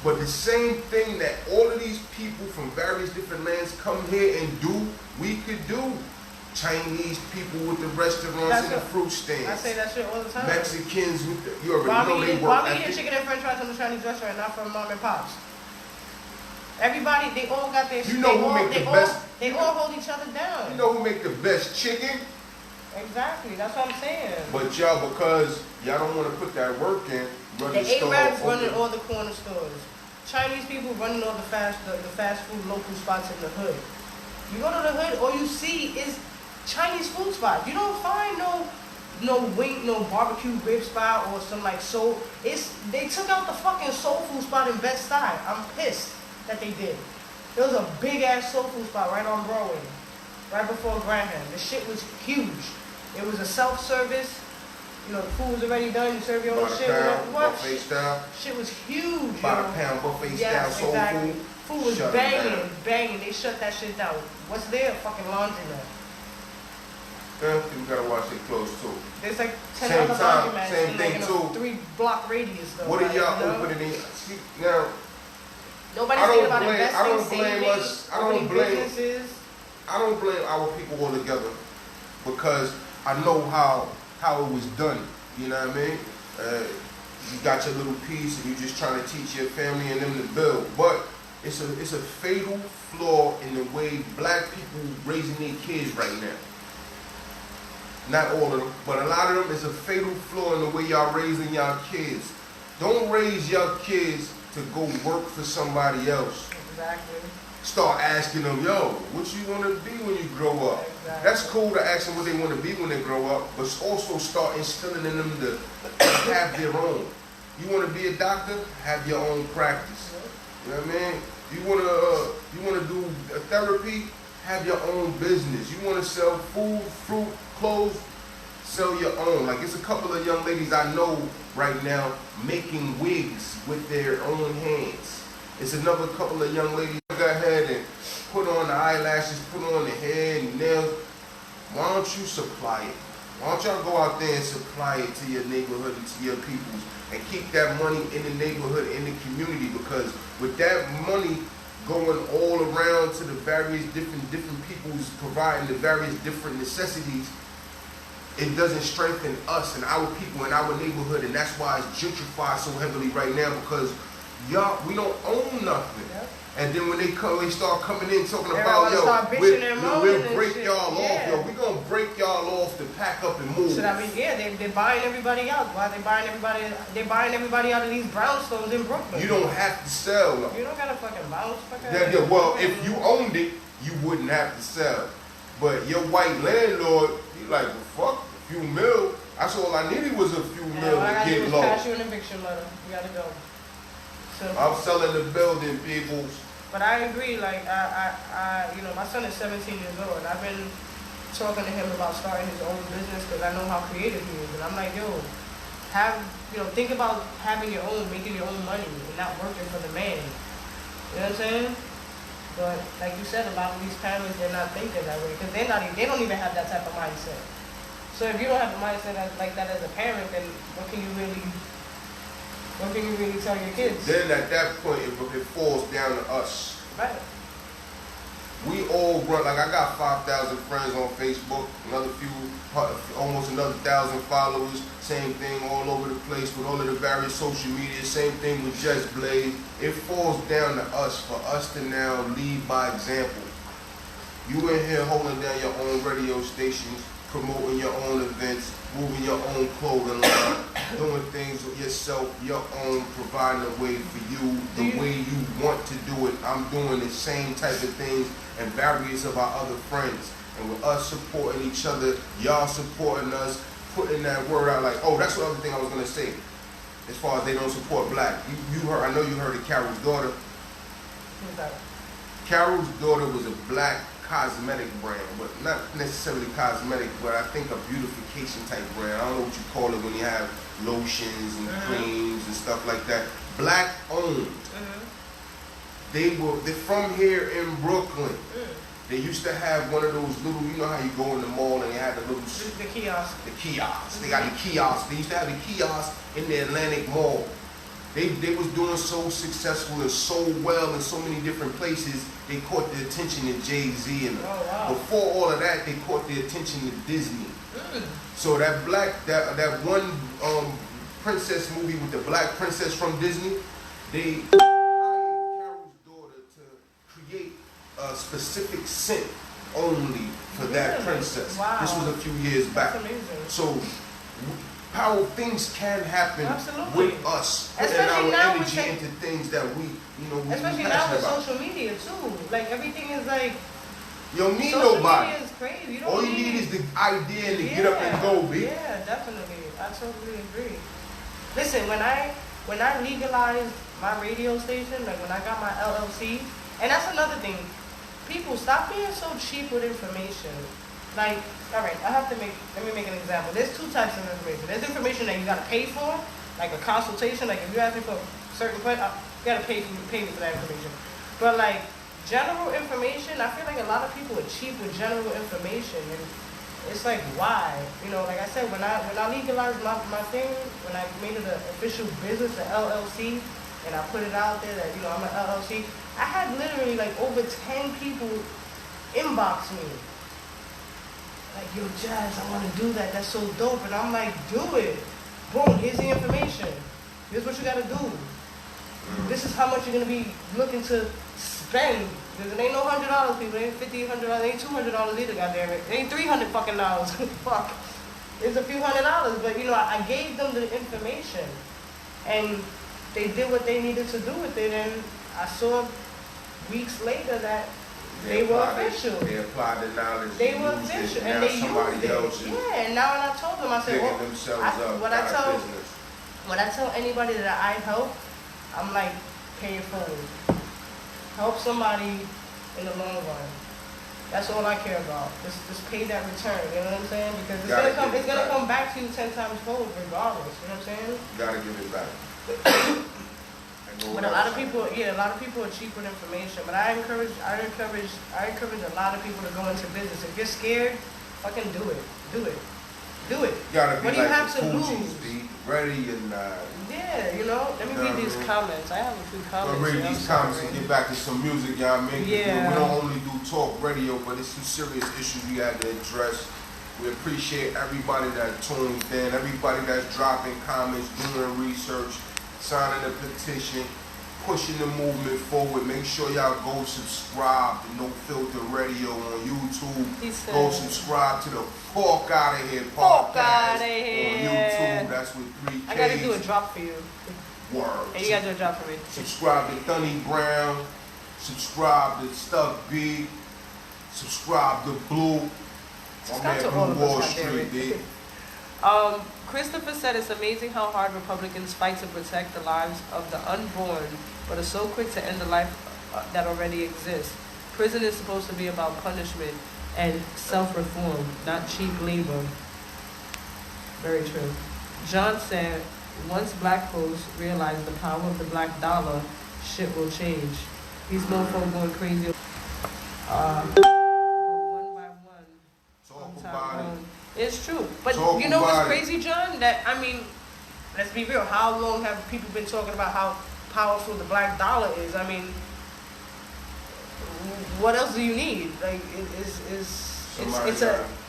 But the same thing that all of these people from various different lands come here and do, we could do. Chinese people with the restaurants and the fruit stands. I say that shit all the time. Mexicans with the, you already know they work. Why we eating chicken and french fries from the Chinese restaurant, not from mom and pops? Everybody, they all got their shit. You know who make the best? They all hold each other down. You know who make the best chicken? Exactly, that's what I'm saying. But y'all, because y'all don't want to put that work in, run the store. The Arabs running all the corner stores. Chinese people running all the fast food local spots in the hood. You go to the hood, all you see is Chinese food spots. You don't find no barbecue rib spot or some like soul. They took out the fucking soul food spot in Bed-Stuy. I'm pissed that they did. There was a big ass soul food spot right on Broadway, right before Graham. The shit was huge. It was a self-service. You know, the food was already done. You serve your own shit. Buffet style. Shit was huge. About a pound buffet style soul exactly. food. Food was banging. They shut that shit down. What's there? Fucking laundromat. Yeah, people gotta wash their clothes too. There's like 10 same other time, laundromats same thing like too. 3-block radius though. What are y'all opening in? See, now, nobody's thinking about investing, I don't blame us. I don't blame our people altogether because I know how it was done. You know what I mean? You got your little piece and you just trying to teach your family and them to build. But it's a fatal flaw in the way black people raising their kids right now. Not all of them, but a lot of them is a fatal flaw in the way y'all raising y'all kids. Don't raise your kids to go work for somebody else. Exactly. Start asking them, yo, what you want to be when you grow up? Exactly. That's cool to ask them what they want to be when they grow up, but also start instilling in them to have their own. You want to be a doctor? Have your own practice. You know what I mean? You want to do a therapy? Have your own business. You want to sell food, fruit, clothes? Sell your own. Like, it's a couple of young ladies I know right now making wigs with their own hands. It's another couple of young ladies that go ahead and put on the eyelashes, put on the hair and nails. why don't you supply it? Why don't y'all go out there and supply it to your neighborhood and to your peoples and keep that money in the neighborhood, in the community? Because with that money going all around to the various different peoples providing the various different necessities, it doesn't strengthen us and our people in our neighborhood, and that's why it's gentrified so heavily right now, because we don't own nothing. Yep. And then when they start coming in talking about, yo, we'll break y'all off, yo, we gonna break y'all off to pack up and move. So I mean, yeah, they're buying everybody out. Why they buying everybody? They're buying everybody out of these brownstones in Brooklyn. You don't have to sell. No. You don't gotta fucking bounce. Yeah, well, if you owned it, you wouldn't have to sell. But your white landlord, he like, well, fuck, a few mil. That's all I needed was a few mil to get low. Pass you an eviction letter. You gotta go. I'm selling the building, people. But I agree, like, you know, my son is 17 years old, and I've been talking to him about starting his own business because I know how creative he is. And I'm like, yo, think about having your own, making your own money and not working for the man. You know what I'm saying? But like you said, a lot of these parents, they're not thinking that way because they don't even have that type of mindset. So if you don't have a mindset like that as a parent, then what can you really tell your kids? Then at that point, it falls down to us. Right. We all run, like I got 5,000 friends on Facebook, almost another 1,000 followers, same thing all over the place with all of the various social media, same thing with JesBlaze. It falls down to us, for us to now lead by example. You in here holding down your own radio stations, promoting your own events, moving your own clothing line, doing things with yourself, your own, providing a way for you, the way you want to do it. I'm doing the same type of things and various of our other friends. And with us supporting each other, y'all supporting us, putting that word out like, oh, that's the other thing I was going to say. As far as they don't support black. You heard, I know you heard of Carol's daughter. Who's that? Carol's daughter was a black cosmetic brand, but not necessarily cosmetic, but I think a beautification type brand. I don't know what you call it when you have lotions and creams and stuff like that. Black owned. They're from here in Brooklyn. They used to have one of those little, you know how you go in the mall and you have the little... The kiosk. The kiosk. They got the kiosk. They used to have the kiosk in the Atlantic Mall. They was doing so successful and so well in so many different places, they caught the attention of Jay-Z. And before all of that, they caught the attention of Disney. So that one princess movie with the black princess from Disney, they hired Carol's daughter to create a specific scent only for that princess. Wow. This was a few years back. That's amazing. So how things can happen with us, putting especially our energy into things that we especially now with social media too. Like everything is like, you don't need social nobody. Media is crazy. You all you need is the idea to get up and go, B. Yeah, definitely. I totally agree. Listen, when I legalized my radio station, like when I got my LLC, and that's another thing. People, stop being so cheap with information. Like, all right, let me make an example. There's two types of information. There's information that you gotta pay for, like a consultation. Like if you're asking for a certain question, you gotta pay me for that information. But like general information, I feel like a lot of people are cheap with general information, and it's like, why? You know, like I said, when I legalized my thing, when I made it an official business, an LLC, and I put it out there that I'm an LLC, I had literally like over 10 people inbox me. Like, yo, Jazz, I want to do that. That's so dope. And I'm like, do it. Boom, here's the information. Here's what you got to do. This is how much you're going to be looking to spend. Because it ain't no $100, people. It ain't $50, $100. It ain't $200 either, goddamn it. It ain't $300 fucking dollars. Fuck. It's a few $100. But, I gave them the information. And they did what they needed to do with it. And I saw weeks later that they were official. They applied the knowledge. They were official, and they used it. Yeah, and now when I told them, I said, when I tell anybody that I help, I'm like, pay it forward. Help somebody in the long run. That's all I care about. Just pay that return. You know what I'm saying? Because it's gonna come back to you 10 times fold, regardless. You know what I'm saying? Gotta give it back. But a lot of people are cheap with information. But I encourage a lot of people to go into business. If you're scared, Fucking do it. Do it. Do it. You gotta be what do like you have the to Fugees, lose? B. Ready or not. Yeah, you know. Let me read these comments. I have a few comments. I'll read these comments and get back to some music, y'all. I mean, yeah. We don't only do talk radio, but it's some serious issues we got to address. We appreciate everybody that tunes in, everybody that's dropping comments, doing research, signing a petition, pushing the movement forward. Make sure y'all go subscribe to No Filter Radio on YouTube. Go subscribe to the Fukkkouttahere podcast on YouTube. That's with 3 Ks. I gotta do a drop for you. Word. And you gotta do a drop for me. Subscribe to Thunny Brown. Subscribe to Stuff B. Subscribe to Blue. Subscribe to all of us, goddammit. Christopher said it's amazing how hard Republicans fight to protect the lives of the unborn, but are so quick to end the life that already exists. Prison is supposed to be about punishment and self-reform, not cheap labor. Very true. John said, once black folks realize the power of the black dollar, shit will change. These mofos going crazy. One by one. Talk about it. It's true. But you know what's crazy, John? That, I mean, let's be real. How long have people been talking about how powerful the black dollar is? I mean, what else do you need? Like,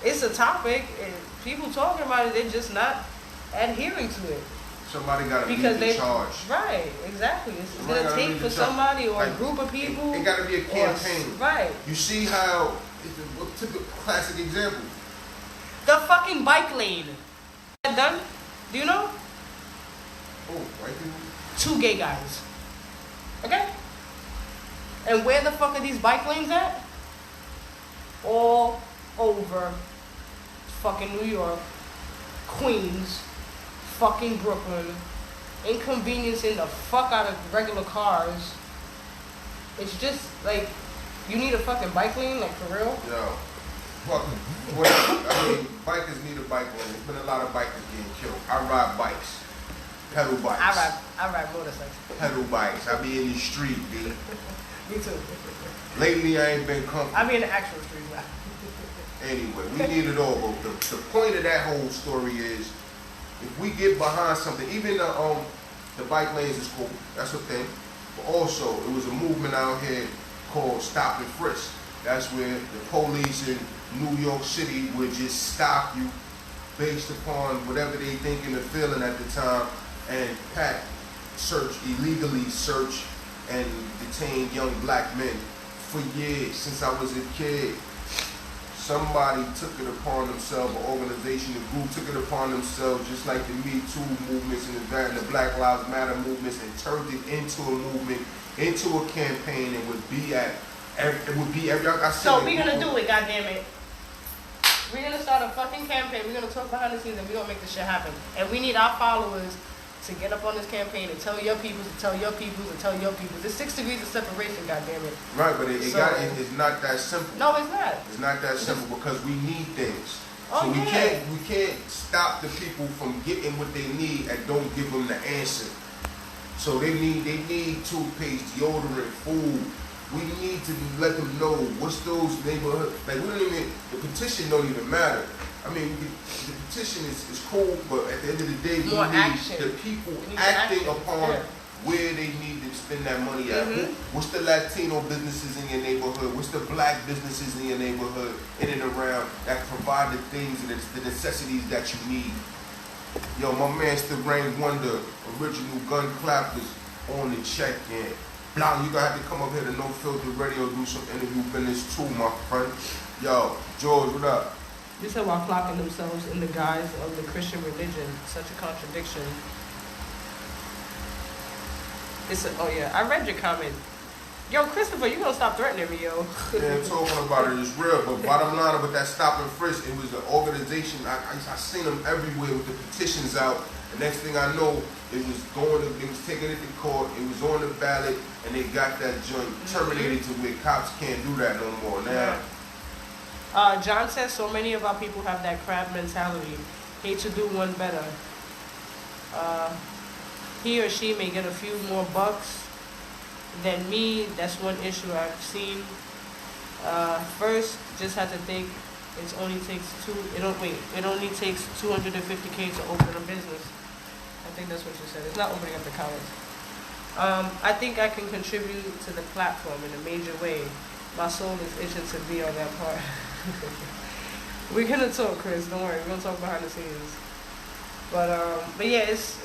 it's a topic. And people talking about it, they're just not adhering to it. Somebody got to be in charge. Right, exactly. It's going to take for somebody or like, a group of people. It got to be a campaign. Right. You see how, a typical classic example. The fucking bike lane. Done? Do you know? Oh, right there. 2 gay guys. Okay? And where the fuck are these bike lanes at? All over fucking New York, Queens, fucking Brooklyn, inconveniencing the fuck out of regular cars. It's just like, you need a fucking bike lane, like for real? Yo. Well, I mean, bikers need a bike lane. There's been a lot of bikers getting killed. I ride bikes. Pedal bikes. I ride motorcycles. Pedal bikes. I be in the street, B. Me too. Lately, I ain't been comfortable. I be in the actual street now. Anyway, we need it all. But the point of that whole story is, if we get behind something, even the bike lanes is cool. That's a thing. But also, it was a movement out here called Stop and Frisk. That's where the police in New York City would just stop you based upon whatever they thinking or feeling at the time and illegally search and detain young black men for years. Since I was a kid, somebody took it upon themselves, an organization, a group took it upon themselves, just like the Me Too movements and the Black Lives Matter movements, and turned it into a movement, into a campaign, and would be every. So we're gonna do it, goddammit. We're gonna start a fucking campaign. We're gonna talk behind the scenes, and we're gonna make this shit happen. And we need our followers to get up on this campaign and tell your peoples, to tell your peoples, to tell your peoples. There's 6 degrees of separation, goddammit. Right, but it's not that simple. No, it's not. It's not that simple because we need things. Oh, so yeah. we can't stop the people from getting what they need and don't give them the answer. So they need toothpaste, deodorant, food. We need to let them know what's those neighborhoods. Like, we don't even, the petition don't even matter. I mean, the petition is cool, but at the end of the day, we need the people acting upon where they need to spend that money at. What's the Latino businesses in your neighborhood? What's the black businesses in your neighborhood, in and around, that provide the things and the necessities that you need? Yo, my man Rain Wonder, original gun clappers on the check-in. Blah, you gonna have to come up here to No Filter Radio, do some interview business too, my friend. Yo, George, what up? They said while clocking themselves in the guise of the Christian religion, such a contradiction. Oh yeah, I read your comment. Yo, Christopher, you gonna stop threatening me, yo. Yeah, talking about it is real, but bottom line with that Stop and Frisk, it was an organization, I seen them everywhere with the petitions out. The next thing I know, it was taken it to court, it was on the ballot, and they got that joint terminated to where cops can't do that no more now. John says so many of our people have that crab mentality, hate to do one better. He or she may get a few more bucks than me. That's one issue I've seen. First, just have to think It only takes It only takes 250K to open a business. I think that's what you said. It's not opening up the college. I think I can contribute to the platform in a major way. My soul is itching to be on that part. We're gonna talk, Chris. Don't worry. We're gonna talk behind the scenes. But yeah, it's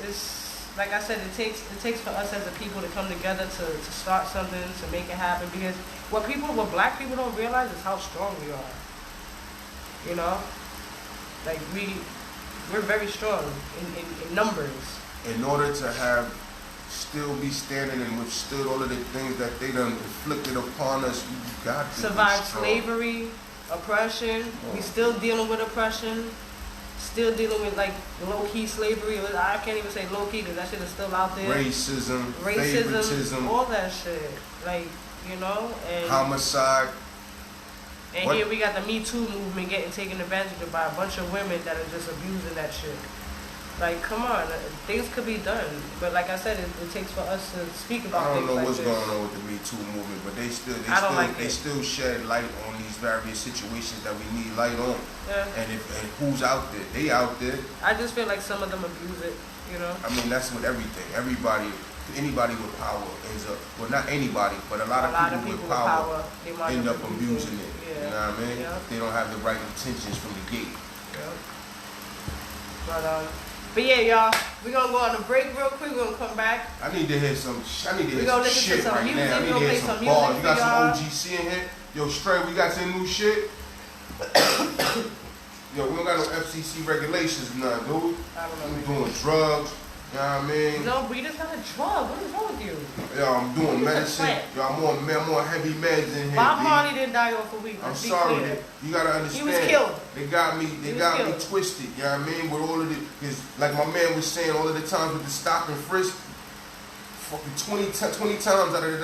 like I said. It takes for us as a people to come together to start something, to make it happen. Because what black people don't realize is how strong we are. You know, like we're very strong in numbers. In order to still be standing and withstood all of the things that they done inflicted upon us, you got to survive slavery, oppression. We still dealing with oppression. Still dealing with like low-key slavery. I can't even say low-key because that shit is still out there. Racism, favoritism, all that shit. Like, you know, and homicide. And here we got the Me Too movement getting taken advantage of by a bunch of women that are just abusing that shit. Like, come on, things could be done. But like I said, it takes for us to speak about things like this. I don't know what's going on with the Me Too movement, but they still shed light on these various situations that we need light on. Yeah. And who's out there? They out there. I just feel like some of them abuse it, you know? I mean, that's with everything. Anybody with power ends up, well, not anybody, but a lot of people with power end up abusing it. Yeah. You know what I mean? Yeah. They don't have the right intentions from the gate. Yeah. But yeah, y'all, we're gonna go on a break real quick. We're gonna come back. I need to hear some shit right now. I need to hear some music. You got some OGC in here? Yo, Stray, we got some new shit? Yo, we don't got no FCC regulations now, dude. I don't know. We doing drugs. You know what I mean? No, weed is not a drug. What is wrong with you? Yo, I'm doing medicine. Yo, I'm on heavy meds in here. Bob Marley didn't die off of weed. I'm sorry. You gotta understand. He was killed. They got me twisted. You know what I mean? With all of it, because like my man was saying, all of the times with the stop and frisk, fucking 20 times out of the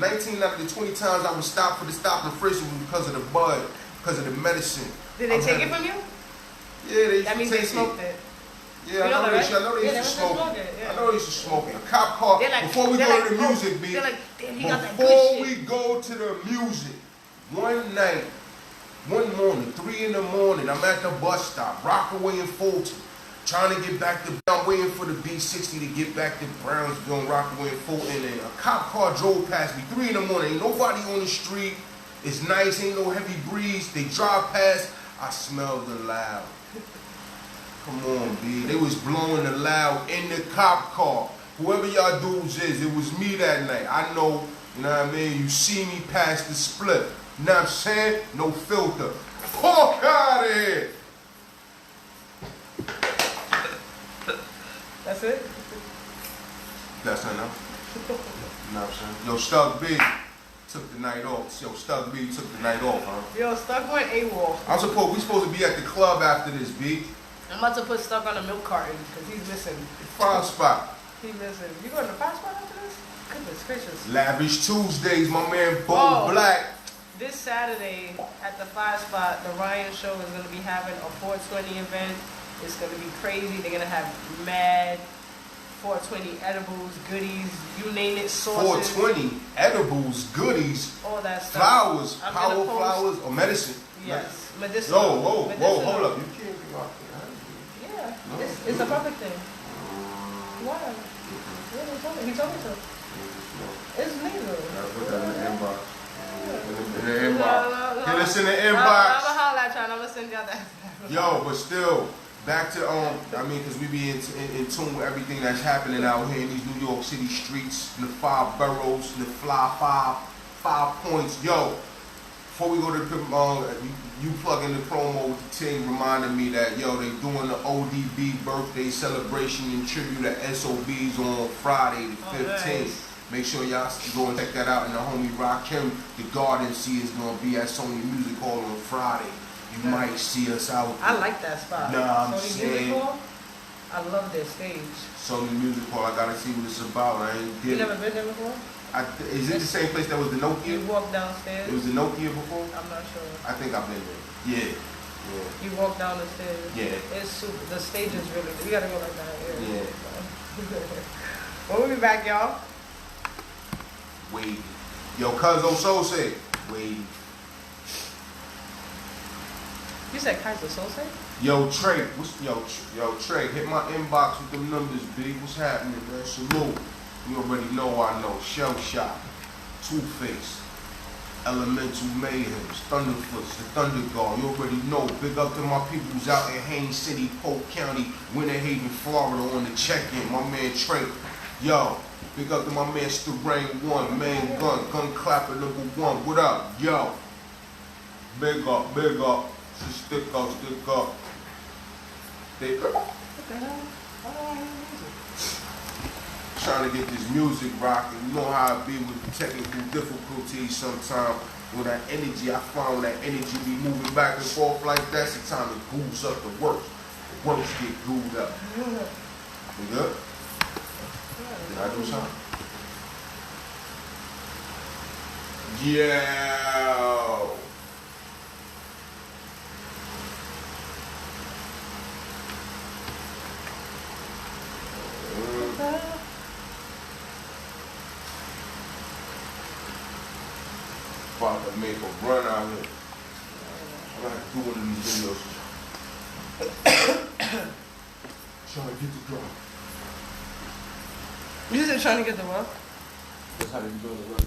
19 out of the 20 times I was stopped for the stop and frisk was because of the bud, because of the medicine. Did they take it from you? Yeah, that means they smoked it. Yeah, I know they used to smoke it. I know they used to smoke it. A cop car, before we go to the music, B, before we go to the music, one night, one morning, 3 in the morning, I'm at the bus stop, Rockaway and Fulton, trying to get back to, I'm waiting for the B60 to get back to Brownsville and Rockaway and Fulton, and a cop car drove past me, 3 in the morning, ain't nobody on the street, it's nice, ain't no heavy breeze, they drive past, I smell the loud. Come on, B. They was blowing the loud in the cop car. Whoever y'all dudes is, it was me that night. I know, you know what I mean? You see me past the split. You know what I'm saying? No filter. Fuck out of here. That's it? That's enough. You know what I'm saying? Yo, Stuck B took the night off. Yo, Stuck B took the night off, huh? Yo, Stuck went AWOL. We supposed to be at the club after this, B. I'm about to put Stuck on a milk carton because he's missing. 5 spot. He's missing. You going to 5 spot after this? Goodness gracious. Lavish Tuesdays, my man Bo Black. This Saturday at the 5 spot, the Ryan Show is going to be having a 420 event. It's going to be crazy. They're going to have mad 420 edibles, goodies, you name it, sauces. 420 edibles, goodies, all that stuff. Flowers, power flowers, or medicine. Yes, medicinal. Whoa, hold up. You can't be out there. Yeah, no, it's a public thing. Why? He told me so. It's legal. Put that in the inbox. In the inbox. Get us in the inbox. I'm gonna holler at y'all. I'm gonna send y'all that. Yo, but still, back to I mean, because we be in tune with everything that's happening out here in these New York City streets, in the 5 boroughs, in the five points. Yo, before we go to the you plug in the promo with the team, reminding me that yo, they doing the ODB birthday celebration and tribute to SOBs on Friday the 15th. Nice. Make sure y'all go and check that out. And the homie Rakim, the Garden Sea, is gonna be at Sony Music Hall on Friday. You might see us out there. I like that spot. Nah, I'm Sony saying. Music Hall? I love their stage. Sony Music Hall, I gotta see what it's about. I ain't You never been there before? Is it the same place that was the Nokia? You walk downstairs. It was the Nokia before? I'm not sure. I think I've been there. Yeah. You walk down the stairs. Yeah. It's super. The stage is really good. You gotta go like that. Yeah. Well, we'll be back, y'all. Wait. Yo, Cuz Oso say, wait. You said Kaiser Sose? Yo, Trey, Trey, hit my inbox with them numbers, B. What's happening, man? Salute. You already know I know. Shell Shock, Two-Face, Elemental Mayhems, Thunderfoots, the Thunder Guard. You already know. Big up to my peoples out in Haines City, Polk County, Winter Haven, Florida on the check-in. My man Trey. Yo, big up to my man Sterain One, Main Gun, Gun Clapper #1. What up? Yo. Big up, big up. Stick up, stick up. They what the hell? Trying to get this music rocking. You know how it be with technical difficulties sometimes. With that energy, I found that energy be moving back and forth like that. Sometimes it goos up the works. The works get gooed up. You good? Did I do something? Yeah. About to make a run out here. I'm gonna do one of these videos. Trying to get the drum. You said trying to get the what? That's how they do the run.